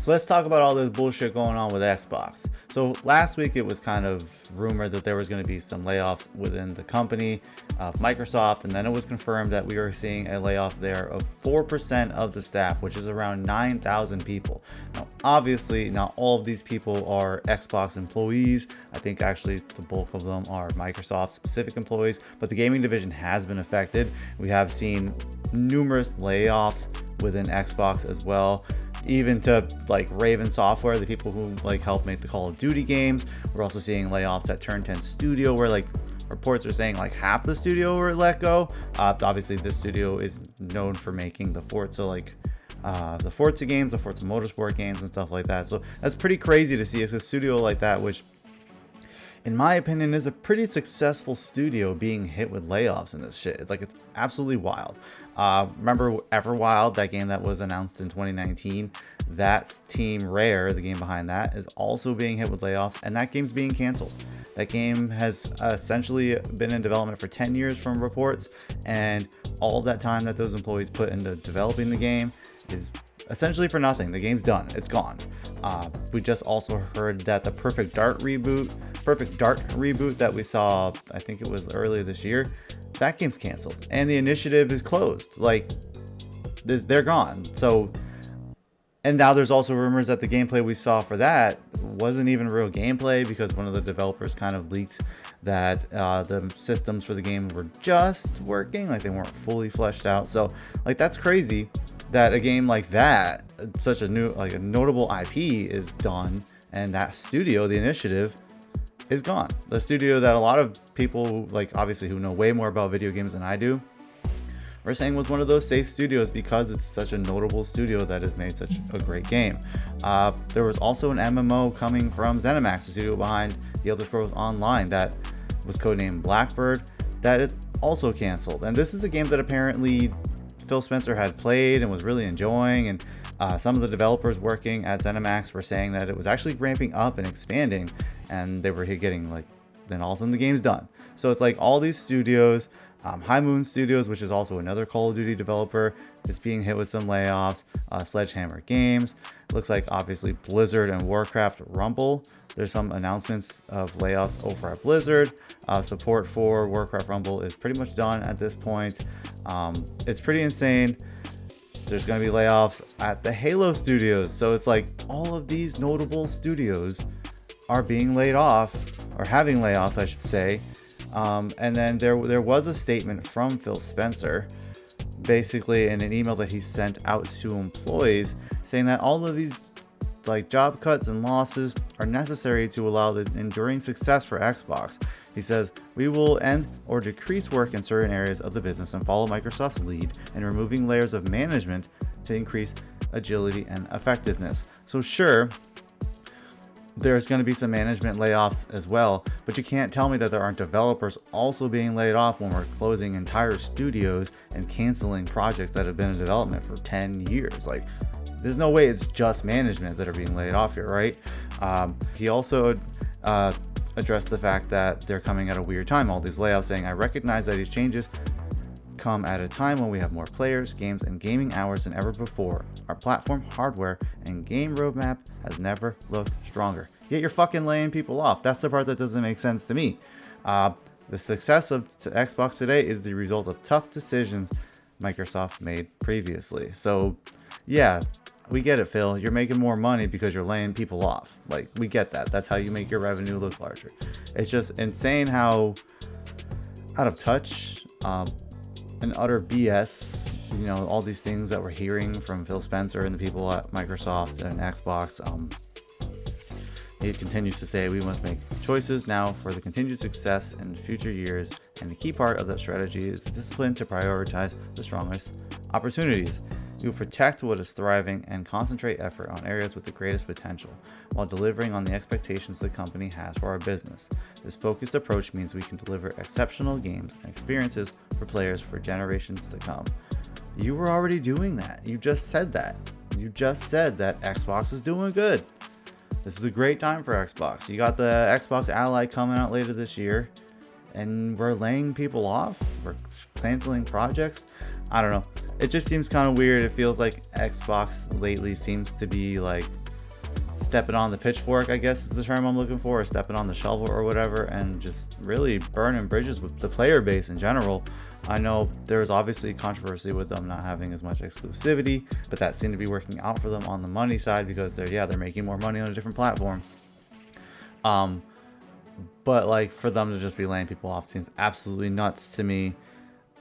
So let's talk about all this bullshit going on with Xbox. So last week it was kind of rumored that there was going to be some layoffs within the company of Microsoft, and then it was confirmed that we were seeing a layoff there of 4% of the staff, which is around 9,000 people. Now, obviously, not all of these people are Xbox employees. I think actually the bulk of them are Microsoft specific employees, but the gaming division has been affected. We have seen numerous layoffs within Xbox as well, even to like Raven Software, the people who like help make the Call of Duty games. We're also seeing layoffs at Turn 10 Studio, where like reports are saying like half the studio were let go. Obviously this studio is known for making the Forza the Forza games, the Forza Motorsport games and stuff like that. So that's pretty crazy to see a studio like that, which in my opinion is a pretty successful studio, being hit with layoffs in this shit. Like, it's absolutely wild. Remember Everwild, that game that was announced in 2019? That's Team Rare, the game behind that, is also being hit with layoffs, and that game's being canceled. That game has essentially been in development for 10 years from reports, and all of that time that those employees put into developing the game is essentially for nothing. The game's done. It's gone. We just also heard that the perfectdark reboot that we saw, I think it was earlier this year, that game's canceled and the initiative is closed. Like, they're gone. So, and now there's also rumors that the gameplay we saw for that wasn't even real gameplay, because one of the developers kind of leaked that the systems for the game were just working, like they weren't fully fleshed out. So like, that's crazy that a game like that, such a notable IP, is done, and that studio, the initiative, is gone. The studio that a lot of people, like obviously who know way more about video games than I do, we're saying was one of those safe studios because it's such a notable studio that has made such a great game. There was also an MMO coming from ZeniMax, the studio behind The Elder Scrolls Online, that was codenamed Blackbird, that is also canceled. And this is a game that apparently Phil Spencer had played and was really enjoying, and some of the developers working at ZeniMax were saying that it was actually ramping up and expanding, and they were getting like, then all of a sudden the game's done. So it's like all these studios, High Moon Studios, which is also another Call of Duty developer, is being hit with some layoffs. Sledgehammer Games, looks like obviously Blizzard and Warcraft Rumble, there's some announcements of layoffs over at Blizzard. Support for Warcraft Rumble is pretty much done at this point. It's pretty insane. There's going to be layoffs at the Halo studios. So it's like all of these notable studios are being laid off, or having layoffs, I should say. And then there was a statement from Phil Spencer, basically in an email that he sent out to employees, saying that all of these like job cuts and losses are necessary to allow the enduring success for Xbox. He says, "We will end or decrease work in certain areas of the business and follow Microsoft's lead in removing layers of management to increase agility and effectiveness." So sure, there's going to be some management layoffs as well, but you can't tell me that there aren't developers also being laid off when we're closing entire studios and canceling projects that have been in development for 10 years. Like, there's no way it's just management that are being laid off here, right? He also addressed the fact that they're coming at a weird time, all these layoffs, saying, "I recognize that these changes come at a time when we have more players, games, and gaming hours than ever before. Our platform, hardware, and game roadmap has never looked stronger." Yet you're fucking laying people off. That's the part that doesn't make sense to me. The success of Xbox today is the result of tough decisions Microsoft made previously. So yeah, we get it, Phil. You're making more money because you're laying people off. Like, we get that. That's how you make your revenue look larger. It's just insane how out of touch and utter BS, you know, all these things that we're hearing from Phil Spencer and the people at Microsoft and Xbox. He continues to say, "We must make choices now for the continued success in future years, and the key part of that strategy is the discipline to prioritize the strongest opportunities. We will protect what is thriving and concentrate effort on areas with the greatest potential, while delivering on the expectations the company has for our business. This focused approach means we can deliver exceptional games and experiences for players for generations to come." You were already doing that. You just said that. You just said that Xbox is doing good. This is a great time for Xbox. You got the Xbox Ally coming out later this year, and we're laying people off. We're canceling projects. I don't know. It just seems kind of weird. It feels like Xbox lately seems to be like stepping on the pitchfork, I guess is the term I'm looking for, or stepping on the shovel or whatever, and just really burning bridges with the player base in general. I know there's obviously controversy with them not having as much exclusivity, but that seemed to be working out for them on the money side because they're making more money on a different platform. But like, for them to just be laying people off seems absolutely nuts to me,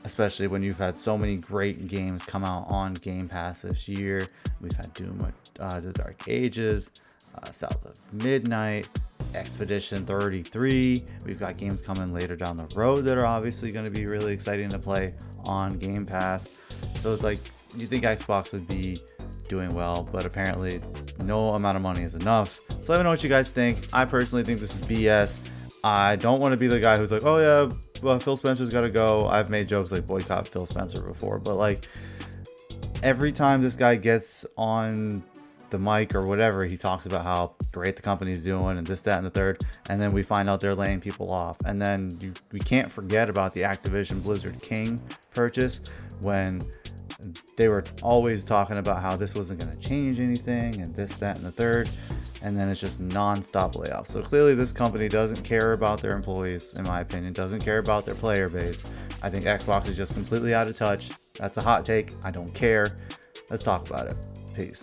especially when you've had so many great games come out on Game Pass this year. We've had Doom, The Dark Ages, South of Midnight, Expedition 33. We've got games coming later down the road that are obviously going to be really exciting to play on Game Pass. So it's like, you think Xbox would be doing well, but apparently no amount of money is enough. So let me know what you guys think. I personally think this is BS. I don't want to be the guy who's like, oh yeah, well, Phil Spencer's got to go. I've made jokes like boycott Phil Spencer before, but like, every time this guy gets on the mic or whatever, he talks about how great the company's doing and this, that, and the third, and then we find out they're laying people off. And then we can't forget about the Activision Blizzard King purchase, when they were always talking about how this wasn't going to change anything and this, that, and the third, and then it's just non-stop layoffs. So clearly this company doesn't care about their employees, in my opinion, doesn't care about their player base. I think Xbox is just completely out of touch. That's a hot take. I don't care. Let's talk about it. Peace.